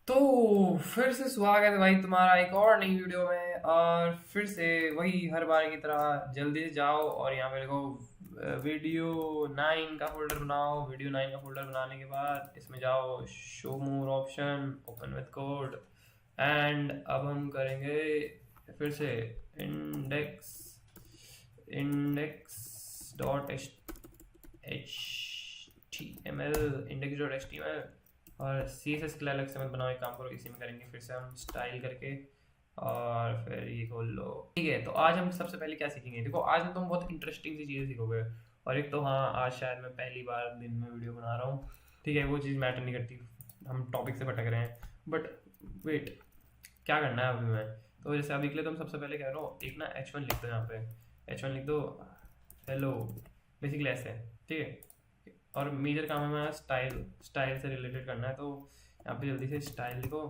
तो फिर से स्वागत है भाई तुम्हारा एक और नई वीडियो में। और फिर से वही हर बार की तरह जल्दी से जाओ और यहाँ पे देखो वीडियो 9 का फोल्डर बनाओ। वीडियो 9 का फोल्डर बनाने के बाद इसमें जाओ, show more option, open with code. And अब हम करेंगे फिर से index index dot H T M L index dot H T M L. और सी एस एस के लिए अलग से मत बनाओ, एक काम करो, इसी में करेंगे। फिर से हम स्टाइल करके और फिर ये खोल लो। ठीक है, तो आज हम सबसे पहले क्या सीखेंगे? देखो, आज में तुम बहुत इंटरेस्टिंग सी चीज़ें सीखोगे। और एक तो हाँ, आज शायद मैं पहली बार दिन में वीडियो बना रहा हूँ। ठीक है, वो चीज़ मैटर नहीं करती, हम टॉपिक से भटक रहे हैं। बट वेट, क्या करना है अभी मैं? तो जैसे अभी के लिए तुम सबसे पहले कह रहे हो, एक ना H1 लिख दो यहाँ पे। H1 लिख दो, हेलो, बेसिकली ऐसे। ठीक है, और मेजर काम हमें स्टाइल स्टाइल से रिलेटेड करना है, तो यहाँ पे जल्दी से स्टाइल लिखो।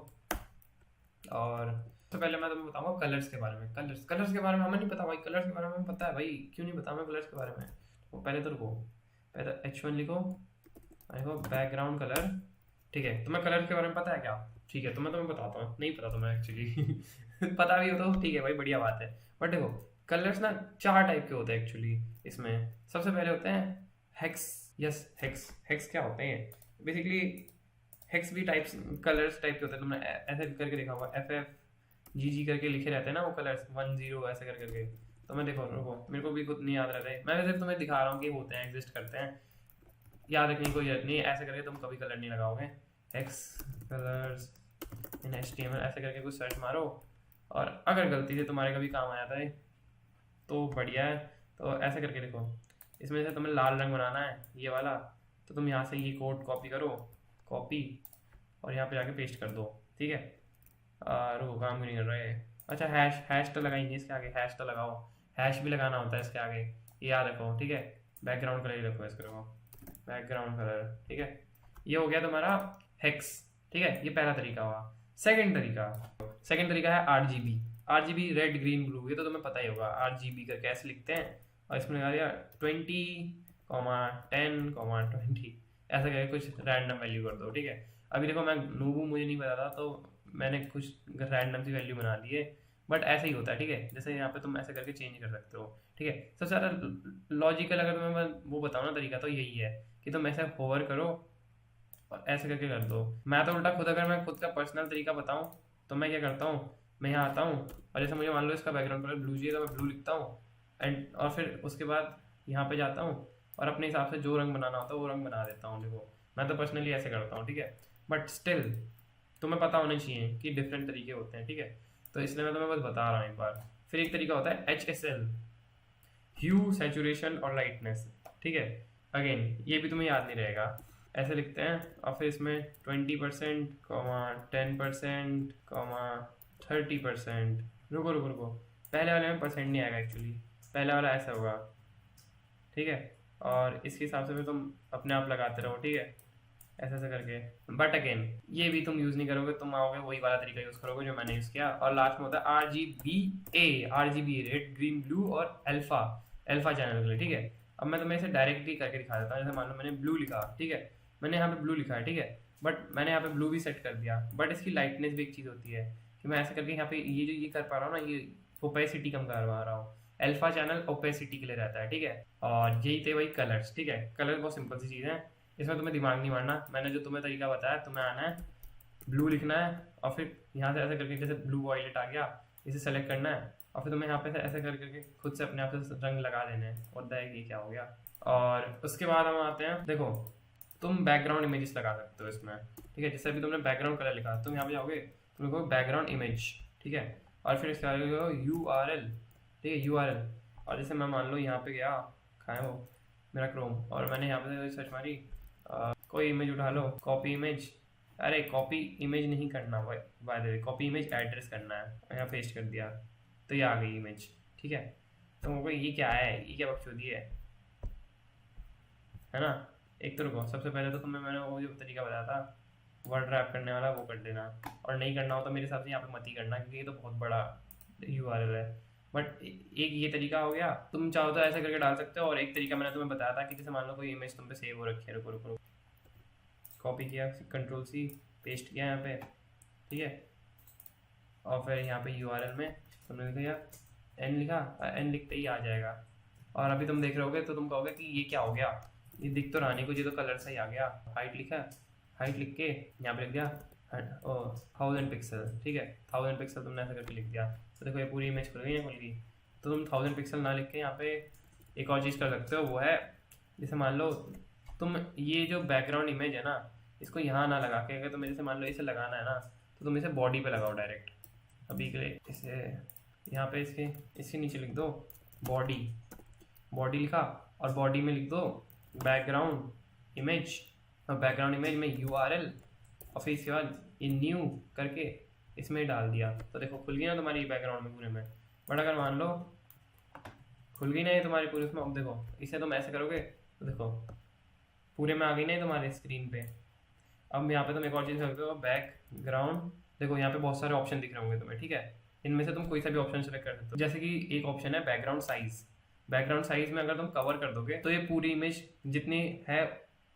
और तो पहले मैं तुम्हें बताऊंगा कलर्स के बारे में। कलर्स के बारे में हमें नहीं पता भाई, कलर्स के बारे में हमें पता है भाई, क्यों नहीं पता हमें कलर्स के बारे में? तो पहले तो रुको, पहले तो H1 लिखो, लिखो बैकग्राउंड कलर। ठीक है, तुम्हें कलर के बारे में पता है क्या? ठीक है, तो मैं तुम्हें बताता हूँ, नहीं पता तुम्हें एक्चुअली पता भी हो तो ठीक है भाई, बढ़िया बात है। बट देखो, कलर्स ना चार टाइप के होते हैं एक्चुअली इसमें। सबसे पहले होते हैं हेक्स। Yes, hex. हेक्स क्या होते हैं बेसिकली? हेक्स भी टाइप्स, कलर्स टाइप के होते हैं। तुमने ऐसे करके देखा होगा, एफ एफ जी जी करके लिखे रहते हैं ना वो कलर्स, 1 0 ऐसे कर करके। तो मैं देखो, रुको, मेरे को भी खुद नहीं याद रहता है, मैं वैसे तुम्हें दिखा रहा हूँ कि होते हैं, एग्जिस्ट करते हैं। याद रखने की कोई जरूरत नहीं है, ऐसे करके तुम कभी कलर नहीं लगाओगे। हेक्स कलर्स इन HTML ऐसे करके कुछ सर्च मारो, और अगर गलती से तुम्हारे कभी काम आ जाता है तो बढ़िया है। तो ऐसे करके देखो, इसमें से तुम्हें लाल रंग बनाना है, ये वाला। तो तुम यहाँ से ये कोड कॉपी करो, कॉपी, और यहाँ पे जाके पेस्ट कर दो। ठीक है, रुको, काम क्यों नहीं कर रहा है? अच्छा, हैश हैश तो लगाएंगे इसके आगे, हैश तो लगाओ। हैश भी लगाना होता है इसके आगे, ये याद रखो। ठीक है, बैकग्राउंड कलर ही रखो इसको, रखो बैकग्राउंड कलर। ठीक है, ये हो गया तुम्हारा हेक्स। ठीक है, ये पहला तरीका हुआ। सेकंड तरीका है RGB। RGB red green blue, ये तो तुम्हें पता ही होगा। RGB करके ऐसे लिखते हैं, और इसमें लगा दिया 20, 10, 20, ऐसा करके कुछ रैंडम वैल्यू कर दो। ठीक है, अभी देखो मैं नूबू, मुझे नहीं पता था, तो मैंने कुछ रैंडम सी वैल्यू बना दी है। बट ऐसे ही होता है। ठीक है, जैसे यहाँ पे तुम ऐसे करके चेंज कर सकते हो। ठीक है, सबसे ज़्यादा लॉजिकल अगर तुम्हें मैं वो बताऊँ ना तरीका, तो यही है कि तुम ऐसे होवर करो और ऐसे करके कर दो। मैं तो उल्टा खुद, अगर मैं खुद का पर्सनल तरीका बताऊँ तो मैं क्या करता हूँ, मैं यहाँ आता हूँ, और जैसे मुझे मान लो इसका बैकग्राउंड कलर ब्लू चाहिए, तो मैं ब्लू लिखता हूँ। एंड और फिर उसके बाद यहाँ पे जाता हूँ, और अपने हिसाब से जो रंग बनाना होता है वो रंग बना देता हूँ। देखो, मैं तो पर्सनली ऐसे करता हूँ। ठीक है, बट स्टिल तुम्हें पता होना चाहिए कि डिफरेंट तरीके होते हैं। ठीक है, तो इसलिए मैं तुम्हें बस बता रहा हूँ एक बार। फिर एक तरीका होता है HSL, ह्यू सैचुरेशन और लाइटनेस। ठीक है, अगेन ये भी तुम्हें याद नहीं रहेगा। ऐसे लिखते हैं, और फिर इसमें 20%, 10%, 30%। रुको रुको रुको, पहले वाले में परसेंट नहीं आएगा एक्चुअली, पहले वाला ऐसा होगा। ठीक है, और इसके हिसाब से भी तुम अपने आप लगाते रहो। ठीक है, ऐसे ऐसे करके। बट अगेन ये भी तुम यूज़ नहीं करोगे, तुम आओगे वही वाला तरीका यूज़ करोगे जो मैंने यूज़ किया। और लास्ट में होता है RGB रेड ग्रीन ब्लू और अल्फा, अल्फा चैनल के लिए। ठीक है, अब मैं तुम्हें इसे डायरेक्टली करके दिखा देता हूँ। जैसे मान लो मैंने ब्लू लिखा, ठीक है, मैंने यहाँ पे ब्लू लिखा है। ठीक है, बट मैंने यहाँ पे ब्लू भी सेट कर दिया। बट इसकी लाइटनेस भी एक चीज़ होती है कि मैं ऐसे करके यहाँ पे ये जो ये कर पा रहा हूँ ना, ये ओपेसिटी कम कर पा रहा हूँ। अल्फा चैनल ओपेसिटी के लिए रहता है। ठीक है, और यही थे वही कलर्स। ठीक है, कलर बहुत सिंपल सी चीज़ है, इसमें तुम्हें दिमाग नहीं मारना। मैंने जो तुम्हें तरीका बताया, तुम्हें आना है, ब्लू लिखना है, और फिर यहाँ से ऐसे करके, जैसे ब्लू वॉयलेट आ गया, इसे सेलेक्ट करना है, और फिर तुम्हें यहाँ पे से ऐसे कर करके खुद से अपने आप से रंग लगा देने हैं। और ये क्या हो गया। और उसके बाद हम आते हैं, देखो, तुम बैकग्राउंड इमेजेस लगा सकते हो इसमें। ठीक है, जैसे अभी तुमने बैकग्राउंड कलर लिखा, तुम यहाँ पे जाओगे, तुम लिखो बैकग्राउंड इमेज। ठीक है, और फिर इसके आगे URL। ठीक है, URL। और जैसे मैं मान लो यहाँ पे गया, खाए वो मेरा क्रोम, और मैंने यहाँ पे सर्च मारी, कोई इमेज उठा लो, कॉपी इमेज। अरे कॉपी इमेज नहीं करना, by the way copy image address करना है, यहाँ पेस्ट कर दिया, तो ये आ गई इमेज। ठीक है, तो मुझको ये क्या है, ये क्या बकचोदी है ना? एक तो रुको, सबसे पहले तो तुम्हें मैंने वो जो तरीका बताया था वर्ड रैप करने वाला, वो कर देना। और नहीं करना हो तो मेरे हिसाब से यहाँ पे मत ही करना, क्योंकि ये तो बहुत बड़ा URL है। बट एक ये तरीका हो गया, तुम चाहो तो ऐसे करके डाल सकते हो। और एक तरीका मैंने तुम्हें बताया था कि जैसे मान लो कोई इमेज तुम पे सेव हो रखी है, रुको रुको, कॉपी किया, कंट्रोल C, पेस्ट किया यहाँ पे, ठीक है। और फिर यहाँ पे URL में तुमने लिखा n लिखा, n लिखते ही आ जाएगा। और अभी तुम देख रहे होगे तो तुम कहोगे कि ये क्या हो गया, ये दिख तो रहा नहीं कुछ, ये तो कलर से ही आ गया। हाइट लिखा, हाइट लिख के यहाँ पे लिख दिया 1000 पिक्सल, ठीक है। 1000 पिक्सल तुमने ऐसा करके लिख दिया, तो देखो ये पूरी इमेज खुल गई है, खुल गई। तो तुम 1000 पिक्सल ना लिख के यहाँ पे एक और चीज़ कर सकते हो, वो है जैसे मान लो तुम ये जो बैकग्राउंड इमेज है ना, इसको यहाँ ना लगा के, अगर तुम्हें जैसे मान लो इसे लगाना है ना, तो तुम इसे बॉडी पे लगाओ डायरेक्ट। अभी के लिए इसे यहाँ पे इसके नीचे लिख दो बॉडी, बॉडी लिखा, और बॉडी में लिख दो बैकग्राउंड इमेज, और बैकग्राउंड इमेज में URL, और फिर इसके बाद ये न्यू करके इसमें डाल दिया। तो देखो खुल गई ना तुम्हारी बैकग्राउंड में पूरे में। बट अगर मान लो खुल गई ना ये तुम्हारी पूरी उसमें, अब देखो इसे तुम ऐसे करोगे तो देखो पूरे में आ गई ना तुम्हारे स्क्रीन पे। अब यहाँ पे तुम एक और चीज़ करते हो, बैकग्राउंड, देखो यहाँ पे बहुत सारे ऑप्शन दिख रहे होंगे तुम्हें, ठीक है। इनमें से तुम कोई सा भी ऑप्शन सेलेक्ट कर सकते हो। जैसे कि एक ऑप्शन है बैकग्राउंड साइज, बैकग्राउंड साइज में अगर तुम कवर कर दोगे तो ये पूरी इमेज जितनी है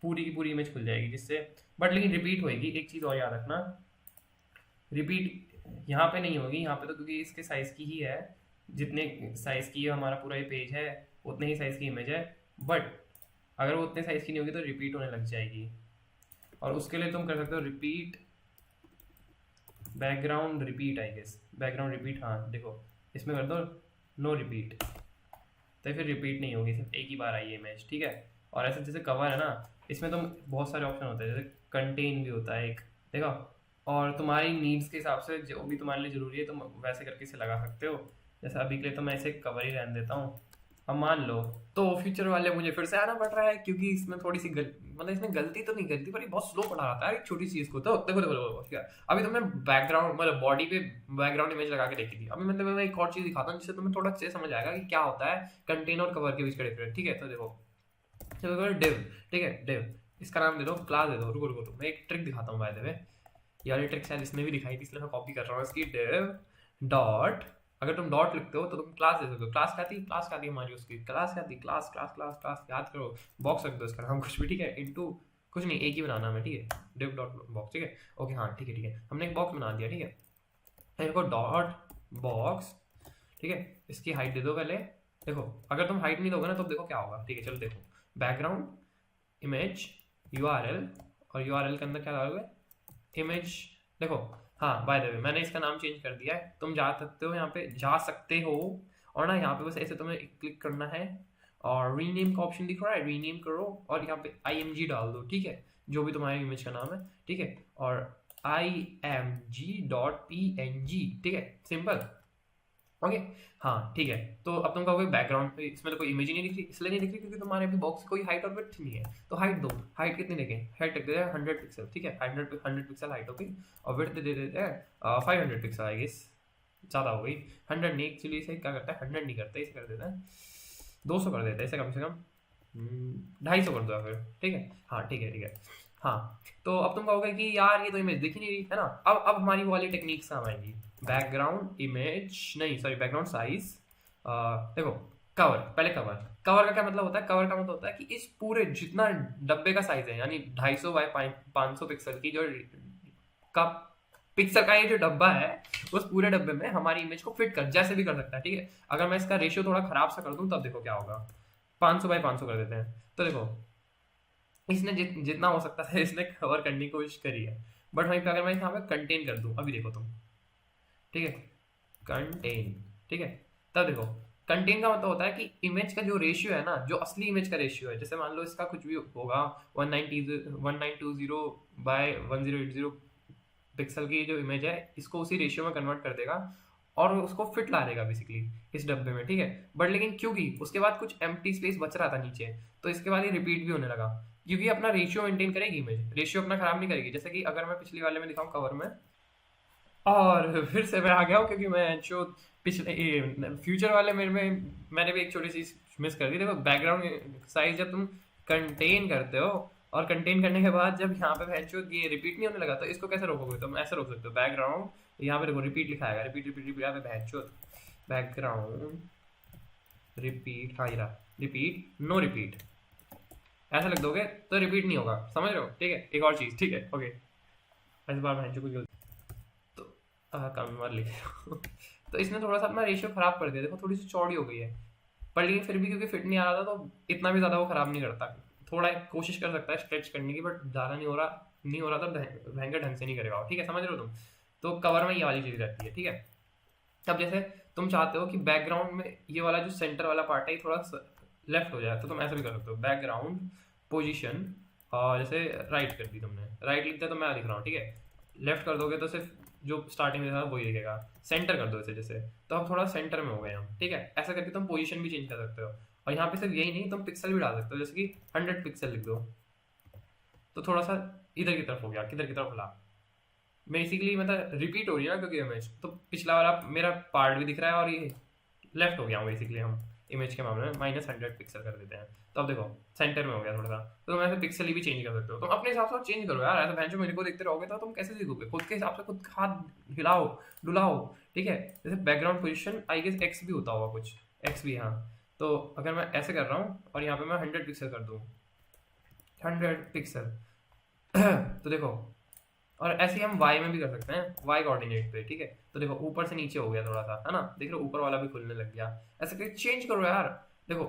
पूरी की पूरी इमेज खुल जाएगी, जिससे बट लेकिन रिपीट होएगी। एक चीज़ और याद रखना, रिपीट यहाँ पे नहीं होगी, यहाँ पे तो क्योंकि इसके साइज की ही है, जितने साइज की हमारा पूरा ये पेज है उतने ही साइज की इमेज है। बट अगर वो उतने साइज की नहीं होगी तो रिपीट होने लग जाएगी, और उसके लिए तुम कर सकते हो repeat background repeat, I guess background repeat, हाँ देखो इसमें कर दो नो रिपीट, तो फिर रिपीट नहीं होगी, सिर्फ एक ही बार आई इमेज, ठीक है। और ऐसे जैसे कवर है ना, इसमें तुम बहुत सारे ऑप्शन होते हैं, जैसे कंटेन भी होता है एक, देखो। और तुम्हारी नीड्स के हिसाब से जो भी तुम्हारे लिए ज़रूरी है तुम वैसे करके इसे लगा सकते हो। जैसे अभी के लिए तो मैं इसे कवर ही रहने देता हूँ। अब मान लो तो फ्यूचर वाले मुझे फिर से आना पड़ रहा है, क्योंकि इसमें थोड़ी सी मतलब इसमें गलती तो नहीं गलती, पर ये बहुत स्लो पढ़ा रहा था एक छोटी चीज़ को। तो देखो देखो देखो ठीक है, अभी तुमने बैकग्राउंड मतलब बॉडी पे बैकग्राउंड इमेज लगा के देखी थी। अभी मतलब मैं एक और चीज़ दिखाता हूँ जिससे तुम्हें थोड़ा अच्छे समझ आएगा कि क्या होता है कंटेन और कवर के बीच का डिफरेंस, ठीक है। तो देखो डिव, ठीक है, डिव इसका नाम दे दो, क्लास दे दो। रुको रुको मैं एक ट्रिक दिखाता हूँ बाय द वे, यार ये ट्रिक शायद इसने भी दिखाई थी इसलिए मैं कॉपी कर रहा हूँ इसकी। डिव डॉट, अगर तुम डॉट लिखते हो तो तुम क्लास दे सकते हो। क्लास क्या थी, क्लास क्या थी हमारी, उसकी क्लास क्या थी, क्लास क्लास क्लास क्लास, याद करो। बॉक्स रख दो इसका नाम कुछ भी, ठीक है, इनटू कुछ नहीं, एक ही बनाना है, ठीक है, डिव डॉट बॉक्स, ठीक है, ओके हाँ ठीक है ठीक है, हमने एक बॉक्स बना दिया, ठीक है। देखो डॉट बॉक्स, ठीक है, इसकी हाइट दे दो पहले। देखो अगर तुम हाइट नहीं दोगे ना तो देखो क्या होगा, ठीक है। चलो देखो बैकग्राउंड इमेज URL, और URL के अंदर क्या डालोगे, इमेज। देखो हाँ बाय द वे मैंने इसका नाम चेंज कर दिया है, तुम जा सकते हो, यहाँ पे जा सकते हो, और ना यहाँ पे बस ऐसे तुम्हें क्लिक करना है, और रीनेम का ऑप्शन दिख रहा है, रीनेम करो, और यहाँ पे IMG डाल दो, ठीक है, जो भी तुम्हारी इमेज का नाम है, ठीक है, और img.png, ठीक है, सिंपल, ओके हाँ ठीक है। तो अब तुम कहोगे बैकग्राउंड इसमें तो कोई इमेज ही नहीं दिख रही, इसलिए नहीं दिख रही क्योंकि तुम्हारे अभी बॉक्स कोई हाइट और विड्थ नहीं है। तो हाइट दो, हाइट कितनी देखें, हाइट रख देते हैं 100 पिक्सल, ठीक है, 100 पिक्सल हाइट होगी, और विड्थ दे देते हैं 500 पिक्सल, आई गेस ज़्यादा हो गई, 100 नहीं, एक्चुअली इसे क्या करता है 100 नहीं करता, इसे कर देता है 200 कर देता है, इसे कम से कम 250 कर दो फिर, ठीक है हाँ ठीक है ठीक है हाँ। तो अब तुम कहोगे कि यार ये तो इमेज दिख ही नहीं रही है ना। अब हमारी वो वाली टेक्निक्स काम आएंगी, बैकग्राउंड इमेज नहीं सॉरी बैकग्राउंड साइज। देखो कवर, पहले कवर, कवर का क्या मतलब होता है, कवर का मतलब होता है कि इस पूरे जितना डब्बे का साइज है, यानी 250 बाय 500 पिक्सल की जो का पिक्सल का ये जो डब्बा है, उस पूरे डब्बे में हमारी इमेज को फिट कर जैसे भी कर सकता है, ठीक है। अगर मैं इसका रेशियो थोड़ा खराब सा कर दूं तब देखो क्या होगा, 500 बाय 500 कर देते हैं। तो देखो इसने जितना हो सकता है इसने कवर करने की कोशिश करी है, बट वहीं पे अगर मैं यहाँ पे कंटेन कर दूं, अभी देखो तुम, ठीक है, कंटेन, ठीक है, तब देखो कंटेन का मतलब होता है कि इमेज का जो रेशियो है ना, जो असली इमेज का रेशियो है, जैसे मान लो इसका कुछ भी होगा 1920 बाय 1080 पिक्सल की जो इमेज है, इसको उसी रेशियो में कन्वर्ट कर देगा और उसको फिट ला देगा बेसिकली इस डब्बे में, ठीक है। बट लेकिन क्योंकि उसके बाद कुछ एम्प्टी स्पेस बच रहा था नीचे, तो इसके बाद ये रिपीट भी होने लगा, क्योंकि अपना रेशियो मेंटेन करेगी इमेज, रेशियो अपना खराब नहीं करेगी। जैसे कि अगर मैं पिछली वाले में दिखाऊं कवर में, और फिर से मैं आ गया हूँ क्योंकि मैं जो पिछले फ्यूचर वाले मेरे में मैंने भी एक छोटी सी मिस कर दी। देखो बैकग्राउंड साइज जब तुम कंटेन करते हो, और कंटेन करने के बाद जब यहाँ पे भैंचो ये रिपीट नहीं होने लगा, तो इसको कैसे रोकोगे, तुम ऐसे रोक सकते हो, बैकग्राउंड यहाँ पे देखो रिपीट लिखा है, रिपीट रिपीट रिपीट, यहाँ पे भैंचो बैकग्राउंड रिपीट, हाँ ये रिपीट नो रिपीट, ऐसा लिख दोगे तो रिपीट नहीं होगा, समझ रहे हो, ठीक है। एक और चीज़, ठीक है, ओके इस बार भैंचो को कम बार लिख रहा हूँ। तो इसने थोड़ा सा अपना रेशियो खराब कर दिया, देखो थोड़ी सी चौड़ी हो गई है, पर लेकिन फिर भी क्योंकि फिट नहीं आ रहा था तो इतना भी ज़्यादा वो खराब नहीं करता। थोड़ा कोशिश कर सकता है स्ट्रेच करने की, बट ज़्यादा नहीं हो रहा तो भयंकर ढंग से नहीं करेगा वो, ठीक है, समझ रहे हो तुम। तो कवर में ये वाली चीज़ रहती है, ठीक है। अब जैसे तुम चाहते हो कि बैकग्राउंड में ये वाला जो सेंटर वाला पार्ट है ये थोड़ा लेफ्ट हो जाए, तो तुम ऐसा भी कर सकते हो, बैकग्राउंड पोजीशन, और जैसे राइट कर दी तुमने, राइट लिखता है तो मैं लिख रहा हूँ, ठीक है। लेफ्ट कर दोगे तो सिर्फ जो स्टार्टिंग में था वही दिखेगा। सेंटर कर दो इसे जैसे, तो हम थोड़ा सेंटर में हो गए हम, ठीक है। ऐसा करके तुम पोजीशन भी चेंज कर सकते हो, और यहाँ पे सिर्फ यही नहीं, तुम पिक्सल भी डाल सकते हो, जैसे कि 100 पिक्सल लिख दो, तो थोड़ा सा इधर की तरफ हो गया, किधर की तरफ खुला, बेसिकली मतलब रिपीट हो रही है ना, क्योंकि इमेज तो पिछला वाला मेरा पार्ट भी दिख रहा है और ये लेफ्ट हो गया हूँ बेसिकली। हम इमेज के मामले में -100 पिक्सल कर देते हैं, तो अब देखो सेंटर में हो गया थोड़ा सा, तो तुम ऐसे पिक्सल ही भी चेंज कर सकते हो, तुम अपने हिसाब से चेंज करो यार। ऐसा भैंचो मेरे को देखते रहोगे तो तुम कैसे सीखोगे, खुद के हिसाब से खुद हाथ हिलाओ डुलाओ, ठीक है। जैसे background position I guess x भी होता होगा कुछ, एक्स भी, हाँ। तो अगर मैं ऐसे कर रहा हूँ और यहाँ पे मैं 100 पिक्सल कर दूँ, 100 पिक्सल तो देखो, और ऐसे ही हम वाई में भी कर सकते हैं, वाई कोऑर्डिनेट पे, ठीक है। तो देखो ऊपर से नीचे हो गया थोड़ा सा, है ना, देख रहे हो ऊपर वाला भी खुलने लग गया। ऐसे करके चेंज करो यार। देखो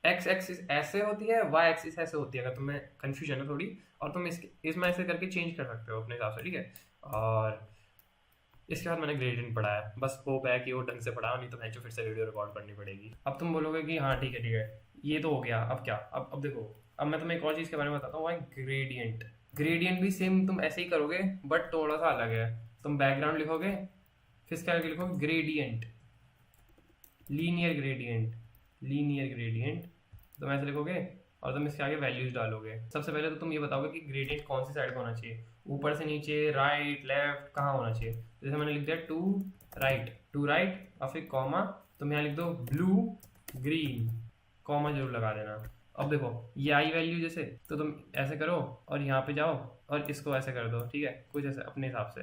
एक्स एक्सिस ऐसे होती है, वाई एक्सिस ऐसे होती है, अगर तुम्हें कंफ्यूजन है थोड़ी, और तुम इसमें ऐसे करके चेंज कर सकते हो अपने हिसाब से, ठीक है। और इसके बाद मैंने ग्रेडियंट पढ़ा है, बस होप है कि वो ढंग से पढ़ा, नहीं तो मैं फिर से वीडियो रिकॉर्ड करनी पड़ेगी। अब तुम बोलोगे कि हाँ ठीक है ठीक है, ये तो हो गया, अब क्या, अब देखो, अब मैं तुम्हें एक और चीज़ के बारे में बताता हूँ, ग्रेडियंट। ग्रेडियंट भी सेम तुम ऐसे ही करोगे, बट थोड़ा सा अलग है। तुम बैकग्राउंड लिखोगे, फिर इसके आगे लिखोगे ग्रेडियंट, लीनियर ग्रेडियंट, तुम ऐसे लिखोगे, और तुम इसके आगे वैल्यूज डालोगे। सबसे पहले तो तुम ये बताओगे कि ग्रेडियंट कौन सी साइड को होना चाहिए, ऊपर से नीचे, राइट लेफ्ट, कहाँ होना चाहिए। जैसे मैंने लिख दिया टू राइट और फिर कॉमा, तुम यहाँ लिख दो ब्लू ग्रीन, कॉमा जरूर लगा देना। अब देखो ये आई वैल्यू जैसे, तो तुम ऐसे करो और यहाँ पे जाओ और इसको ऐसे कर दो, ठीक है, कुछ ऐसे अपने हिसाब से,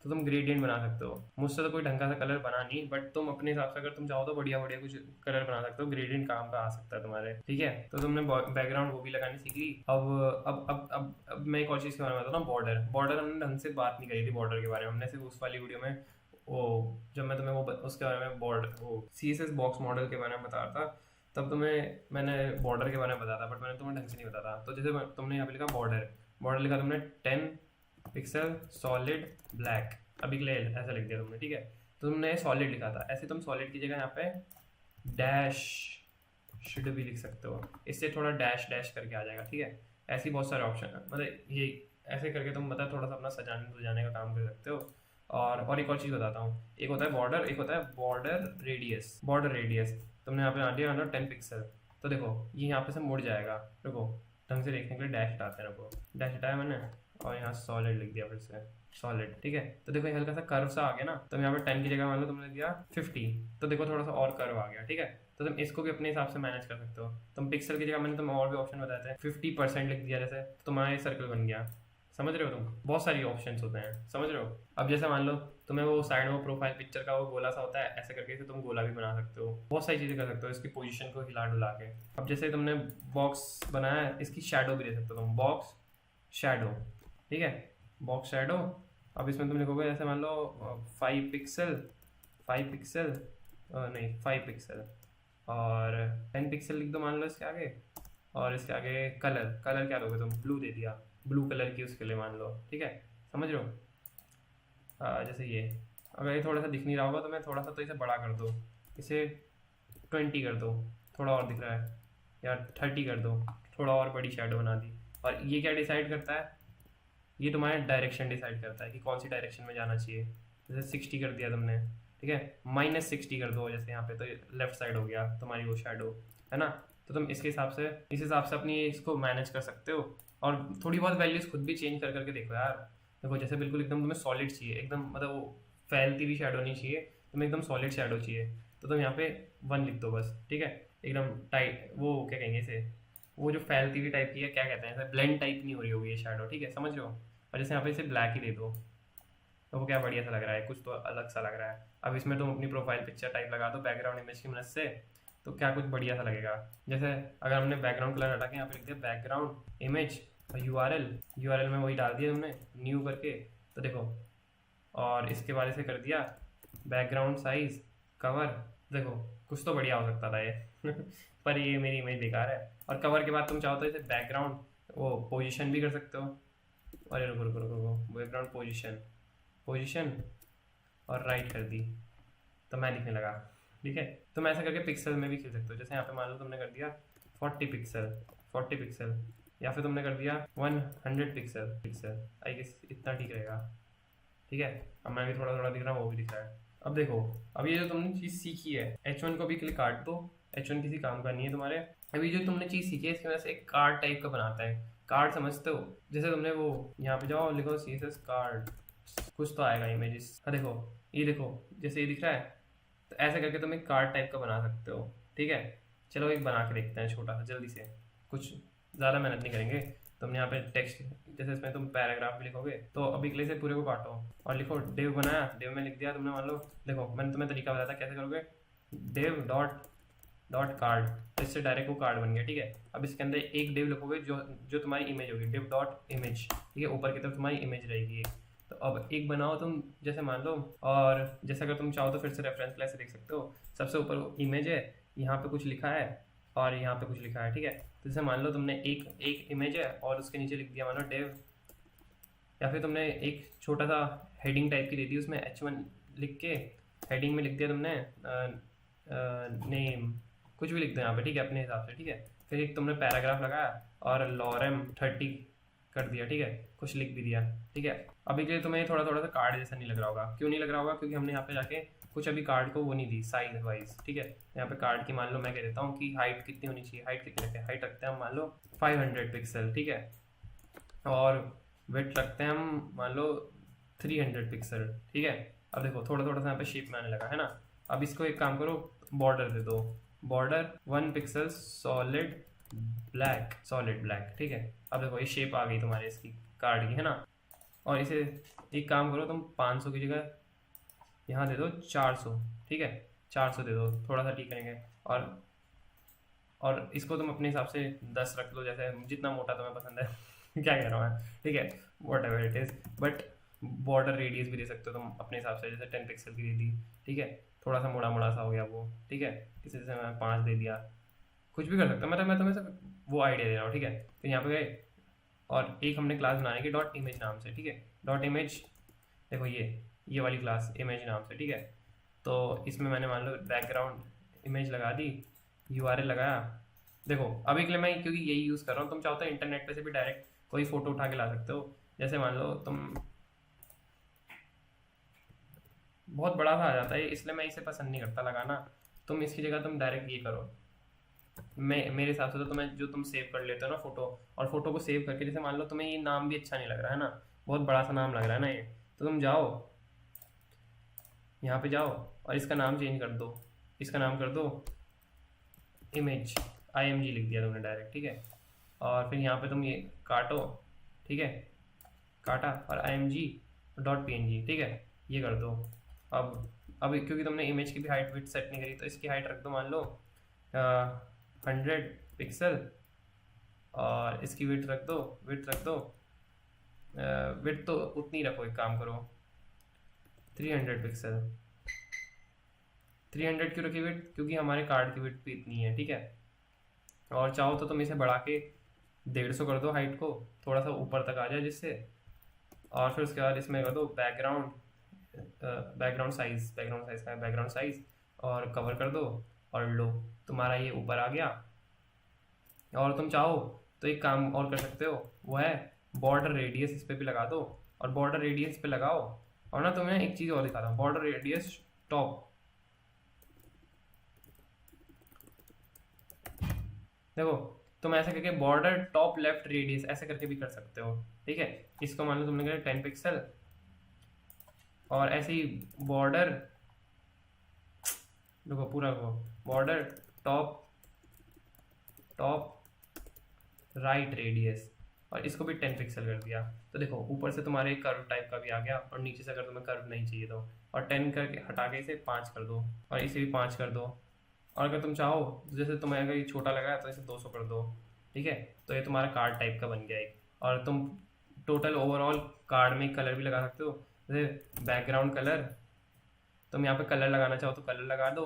तो तुम ग्रेडियंट बना सकते हो। मुझसे तो कोई ढंग का सा कलर बना नहीं, बट तुम अपने हिसाब से अगर तुम चाहो तो बढ़िया बढ़िया कुछ कलर बना सकते हो, ग्रेडियंट काम का आ सकता है तुम्हारे, ठीक है। तो तुमने बैकग्राउंड वो भी लगानी सीख ली। अब मैं एक और चीज़ के बारे में बताता हूँ, बॉर्डर हमने ढंग से बात नहीं करी थी बॉर्डर के बारे में, हमने सिर्फ उस वाली वीडियो में वो, जब मैं तुम्हें वो उसके बारे में वो CSS बॉक्स मॉडल के बारे में बता रहा था, तब मैंने बॉर्डर के बारे में बताया था, बट मैंने तुम्हें ढंग से नहीं बताया था। तो जैसे तुमने यहाँ पे लिखा बॉर्डर लिखा तुमने 10 पिक्सल सॉलिड ब्लैक, अभी के लिए ऐसा लिख दिया तुमने, ठीक है। तो तुमने सॉलिड लिखा था, ऐसे तुम सॉलिड की जगह यहाँ पे डैश शुड भी लिख सकते हो, इससे थोड़ा डैश डैश करके आ जाएगा, ठीक है। ऐसे बहुत सारे ऑप्शन है, मतलब ये ऐसे करके तुम मतलब थोड़ा सा अपना सजाने का काम कर सकते हो। और एक और चीज़ बताता हूँ, एक होता है बॉर्डर, एक होता है बॉर्डर रेडियस। तुमने यहाँ पे आ दिया 10 पिक्सल, तो देखो ये यहाँ पे से मुड़ जाएगा, रुको ढंग से देखने के लिए डैश हटाते हैं, रुको डैश हटाया मैंने, और यहाँ सॉलिड लिख दिया फिर से सॉलिड, ठीक है। तो देखो ये हल्का सा कर्व सा आ गया ना, तो यहाँ पे 10 की जगह मान लो तुमने दिया 50, तो देखो थोड़ा सा और कर्व आ गया, ठीक है। तो तुम इसको भी अपने हिसाब से मैनेज कर सकते हो। तुम पिक्सल की जगह मैंने तुम्हें और भी ऑप्शन बताए थे, 50% लिख दिया जैसे, तो तुम्हारा ये सर्कल बन गया, समझ रहे हो तुम, बहुत सारी ऑप्शन होते हैं, समझ रहे हो। अब जैसे मान लो तुम्हें वो साइड में प्रोफाइल पिक्चर का वो गोला सा होता है, ऐसे करके तुम गोला भी बना सकते हो, बहुत सारी चीज़ें कर सकते हो इसकी पोजीशन को हिला डुला के। अब जैसे तुमने बॉक्स बनाया है, इसकी शेडो भी दे सकते हो तुम, बॉक्स शेडो, ठीक है, बॉक्स शेडो। अब इसमें तुम लिखोगे जैसे मान लो 5 पिक्सल नहीं 5 पिक्सल, और 10 पिक्सल लिख दो मान लो इसके आगे, और इसके आगे कलर क्या दोगे तुम, ब्लू दे दिया, ब्लू कलर की उसके लिए मान लो, ठीक है, समझ रहे हो। जैसे ये, अगर ये थोड़ा सा दिख नहीं रहा होगा तो मैं थोड़ा सा तो इसे बड़ा कर दो, इसे 20 कर दो, थोड़ा और दिख रहा है, या 30 कर दो, थोड़ा और बड़ी शेडो बना दी। और ये क्या डिसाइड करता है, ये तुम्हारा डायरेक्शन डिसाइड करता है कि कौन सी डायरेक्शन में जाना चाहिए। जैसे 60 कर दिया तुमने, ठीक है, -60 कर दो जैसे यहाँ पे, तो लेफ्ट साइड हो गया तुम्हारी वो शेडो, है ना। तो तुम इस हिसाब से अपनी इसको मैनेज कर सकते हो। और थोड़ी बहुत वैल्यूज खुद भी चेंज कर करके देखो यार। देखो जैसे बिल्कुल एकदम तुम्हें सॉलिड चाहिए, एकदम मतलब वो फैलती हुई शेडो नहीं चाहिए, तुम्हें एकदम सॉलिड शेडो चाहिए, तो तुम यहाँ पे 1 लिख दो बस, ठीक है। एकदम टाइट, वो क्या कहेंगे इसे, वो जो फैलती हुई टाइप की है, क्या कहते हैं, ऐसे ब्लेंड टाइप नहीं हो रही होगी ये शेडो, ठीक है, समझ रहे हो। और जैसे यहाँ पे इसे ब्लैक ही दे दो, तो वो क्या बढ़िया सा लग रहा है, कुछ तो अलग सा लग रहा है। अब इसमें तुम अपनी प्रोफाइल पिक्चर टाइप लगा दो बैकग्राउंड इमेज की मदद से, तो क्या कुछ बढ़िया सा लगेगा। जैसे अगर हमने बैकग्राउंड कलर हटा के यहाँ पे लिख दिया बैकग्राउंड इमेज, यूआरएल में वही डाल दिया तुमने न्यू करके, तो देखो और इसके बाद इसे कर दिया बैकग्राउंड साइज कवर। देखो कुछ तो बढ़िया हो सकता था ये पर ये मेरी इमेज बेकार है। और कवर के बाद तुम चाहो तो इसे बैकग्राउंड वो पोजीशन भी कर सकते हो। अरे रुको रुको रुको रुको, बैकग्राउंड पोजीशन, पोजीशन और राइट कर दी तो मैं दिखने लगा। ठीक है, तुम ऐसा करके पिक्सल में भी खेल सकते हो। जैसे यहाँ पे मान लो तुमने कर दिया 40 पिक्सल, 40 पिक्सल, या फिर तुमने कर दिया 100 पिक्सल, पिक्सल आई गेस इतना ठीक रहेगा। ठीक है, अब मैं भी थोड़ा थोड़ा दिख रहा हूँ, वो भी दिख रहा है। अब देखो, अब ये जो तुमने चीज़ सीखी है, H1 को भी क्लिक काट दो, H1 किसी काम का नहीं है तुम्हारे। अभी जो तुमने चीज़ सीखी है इसकी वजह से एक कार्ड टाइप का बनाता है। कार्ड समझते हो? जैसे तुमने वो यहाँ पे जाओ, लिखो CSS कार्ड, कुछ तो आएगा इमेजेस। हाँ देखो, ये देखो जैसे ये दिख रहा है, तो ऐसे करके तुम एक कार्ड टाइप का बना सकते हो। ठीक है, चलो एक बना के देखते हैं छोटा सा जल्दी से, कुछ ज़्यादा मेहनत नहीं करेंगे। तुमने यहाँ पे टेक्स्ट, जैसे इसमें तुम पैराग्राफ भी लिखोगे, तो अभी के लिए से पूरे को काटो और लिखो डिव बनाया, डिव में लिख दिया तुमने। मान लो देखो मैंने तुम्हें तरीका बताया था कैसे करोगे, डिव डॉट डॉट कार्ड, तो इससे डायरेक्ट वो कार्ड बन गया। ठीक है, अब इसके अंदर एक डिव लिखोगे जो जो तुम्हारी इमेज होगी, डिव डॉट इमेज। ठीक है, ऊपर की तरफ तुम्हारी इमेज रहेगी एक। तो अब एक बनाओ तुम, जैसे मान लो, और जैसे अगर तुम चाहो तो फिर से रेफरेंस क्लास से देख सकते हो। सबसे ऊपर इमेज है, यहाँ पे कुछ लिखा है और यहाँ पे कुछ लिखा है। ठीक है, तो जैसे मान लो तुमने एक इमेज है और उसके नीचे लिख दिया मान लो डिव, या फिर तुमने एक छोटा सा हेडिंग टाइप की दे दी, उसमें H1 लिख के हेडिंग में लिख दिया तुमने नेम, कुछ भी लिख दो यहाँ पे। ठीक है, अपने हिसाब से। ठीक है, फिर एक तुमने पैराग्राफ लगाया और लॉरेम 30 कर दिया। ठीक है, कुछ लिख भी दिया। ठीक है, अभी के लिए तुम्हें थोड़ा थोड़ा सा कार्ड जैसा नहीं लग रहा होगा। क्यों नहीं लग रहा होगा? क्योंकि हमने यहाँ पे जाके कुछ अभी कार्ड को वो नहीं दी साइज वाइज। ठीक है, यहाँ पे कार्ड की मान लो मैं कह देता हूँ कि हाइट कितनी होनी चाहिए। हाइट कितनी रखते हैं? हाइट रखते हैं हम मान लो 500 पिक्सल। ठीक है, और वेट रखते हैं हम मान लो 300 पिक्सल। ठीक है, अब देखो थोड़ा थोड़ा सा यहाँ पे शेप में आने लगा है ना। अब इसको एक काम करो, बॉर्डर दे दो, border 1 pixel solid black, solid black. ठीक है, अब देखो ये शेप आ गई तुम्हारे इसकी कार्ड की है ना। और इसे एक काम करो तुम, 500 की जगह यहाँ दे दो 400। ठीक है, 400 दे दो, थोड़ा सा ठीक करेंगे। और इसको तुम अपने हिसाब से 10 रख लो, जैसे जितना मोटा तुम्हें पसंद है क्या कह रहा हूँ मैं। ठीक है, what ever it is, but border radius भी दे सकते हो तुम अपने हिसाब से, जैसे 10 पिक्सल की दे दी। ठीक है, थोड़ा सा मुड़ा मुड़ा सा हो गया वो। ठीक है, इसे जैसे मैं 5 दे दिया, कुछ भी कर सकता हूँ। मैं तुम्हें सिर्फ वो आइडिया दे रहा हूँ। ठीक है, फिर यहाँ पे गए और एक हमने क्लास बनाने की डॉट इमेज नाम से। ठीक है, डॉट इमेज, देखो ये वाली क्लास इमेज नाम से। ठीक है, तो इसमें मैंने मान लो बैकग्राउंड इमेज लगा दी, URL लगाया। देखो अभी के लिए मैं क्योंकि यही यूज़ कर रहा हूँ, तुम चाहो तो इंटरनेट पे से भी डायरेक्ट कोई फोटो उठा के ला सकते हो। जैसे मान लो तुम, बहुत बड़ा सा आ जाता है इसलिए मैं इसे पसंद नहीं करता लगाना। तुम इसकी जगह तुम डायरेक्ट ये करो, मेरे हिसाब से तो तुम्हें जो तुम सेव कर लेते हो ना फोटो, और फोटो को सेव करके, जैसे मान लो तुम्हें ये नाम भी अच्छा नहीं लग रहा है ना, बहुत बड़ा सा नाम लग रहा है ना ये, तो तुम जाओ यहाँ पे जाओ और इसका नाम चेंज कर दो। इसका नाम कर दो इमेज, IMG लिख दिया तुमने डायरेक्ट। ठीक है, और फिर यहाँ पे तुम ये काटो। ठीक है, काटा और IMG डॉट PNG। ठीक है, ये कर दो। अब क्योंकि तुमने इमेज की भी हाइट विड्थ सेट नहीं करी, तो इसकी हाइट रख दो मान लो 100 पिक्सल, और इसकी विड्थ रख दो, विड्थ तो उतनी रखो, एक काम करो 300 पिक्सल। 300 क्यों रखी विड्थ? क्योंकि हमारे कार्ड की विड्थ भी इतनी है। ठीक है, और चाहो तो तुम इसे बढ़ा के 150 कर दो, हाइट को थोड़ा सा ऊपर तक आ जाए जिससे। और फिर उसके बाद इसमें कर दो बैकग्राउंड साइज, और कवर कर दो, और लो तुम्हारा ये ऊपर आ गया। और तुम चाहो तो एक काम और कर सकते हो, वो है बॉर्डर रेडियस, इस पर भी लगा दो। और बॉर्डर रेडियस पे लगाओ, और ना तुम्हें एक चीज़ और दिखाता हूँ, बॉर्डर रेडियस टॉप। देखो तुम ऐसे करके बॉर्डर टॉप लेफ्ट रेडियस ऐसे करके भी कर सकते हो। ठीक है, इसको मान लो तुमने कहा 10 पिक्सल, और ऐसे ही बॉर्डर, देखो पूरा को बॉर्डर टॉप राइट रेडियस, और इसको भी 10 पिक्सल कर दिया। तो देखो ऊपर से तुम्हारे कर्व टाइप का भी आ गया, और नीचे से अगर तुम्हें कर्व नहीं चाहिए तो, और 10 करके हटा के इसे 5 कर दो, और इसे भी 5 कर दो। और अगर तुम चाहो, जैसे तुम्हें अगर ये छोटा लगा तो इसे 200 कर दो। ठीक है, तो ये तुम्हारा कार्ड टाइप का बन गया एक। और तुम टोटल ओवरऑल कार्ड में कलर भी लगा सकते हो, जैसे बैकग्राउंड कलर, तुम यहाँ पे कलर लगाना चाहो तो कलर लगा दो,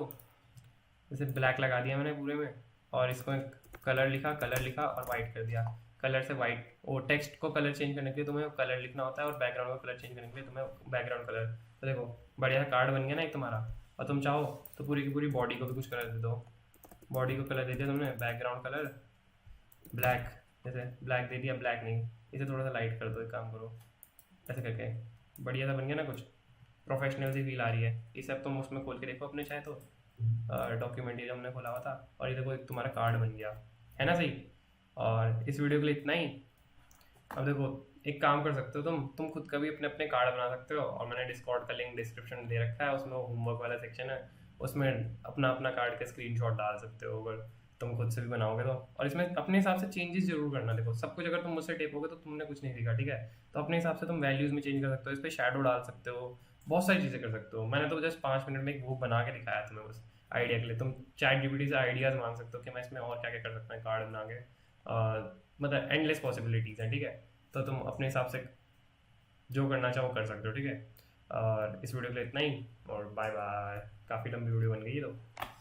जैसे ब्लैक लगा दिया मैंने पूरे में, और इसको कलर लिखा और वाइट कर दिया। कलर से वाइट, वो टेक्स्ट को कलर चेंज करने के लिए तुम्हें कलर लिखना होता है, और बैकग्राउंड को कलर चेंज करने के लिए तुम्हें बैकग्राउंड कलर। तो देखो बढ़िया कार्ड बन गया ना एक तुम्हारा। और तुम चाहो तो पूरी की पूरी बॉडी को भी कुछ कलर दे दो। बॉडी को कलर दे दिया तुमने, बैकग्राउंड कलर ब्लैक, जैसे ब्लैक दे दिया, ब्लैक नहीं, इसे थोड़ा सा लाइट कर दो, एक काम करो ऐसे करके, बढ़िया सा बन गया ना, कुछ प्रोफेशनल सी फील आ रही है। इसे अब तुम उसमें खोल के देखो अपने चाहे तो, डॉक्यूमेंट ये जो हमने खोला हुआ था, और ये देखो एक तुम्हारा कार्ड बन गया, है ना सही। और इस वीडियो के लिए इतना ही। अब देखो एक काम कर सकते हो तुम खुद का भी अपने अपने कार्ड बना सकते हो, और मैंने डिस्कॉर्ड का लिंक डिस्क्रिप्शन दे रखा है, उसमें होमवर्क वाला सेक्शन है, उसमें अपना अपना कार्ड का स्क्रीनशॉट डाल सकते हो अगर तुम खुद से भी बनाओगे तो। और इसमें अपने हिसाब से चेंजेस जरूर करना। देखो सब कुछ अगर तुम मुझसे टेपोगे तो तुमने कुछ नहीं सीखा, ठीक है। तो अपने हिसाब से तुम वैल्यूज में चेंज कर सकते हो, इस पर शेडो डाल सकते हो, बहुत सारी चीज़ें कर सकते हो। मैंने तो जस्ट 5 मिनट में एक वो बना के दिखाया तुम्हें बस आइडिया के लिए। तुम चैट जीपीटी से आइडियाज़ मांग सकते हो कि मैं इसमें और क्या क्या कर सकता है कार्ड बना के, मतलब एंडलेस पॉसिबिलिटीज़ हैं, ठीक है। तो तुम अपने हिसाब से जो करना चाहो कर सकते हो, ठीक है। और इस वीडियो के लिए इतना ही, और बाय बाय। काफ़ी लंबी वीडियो बन गई है तो।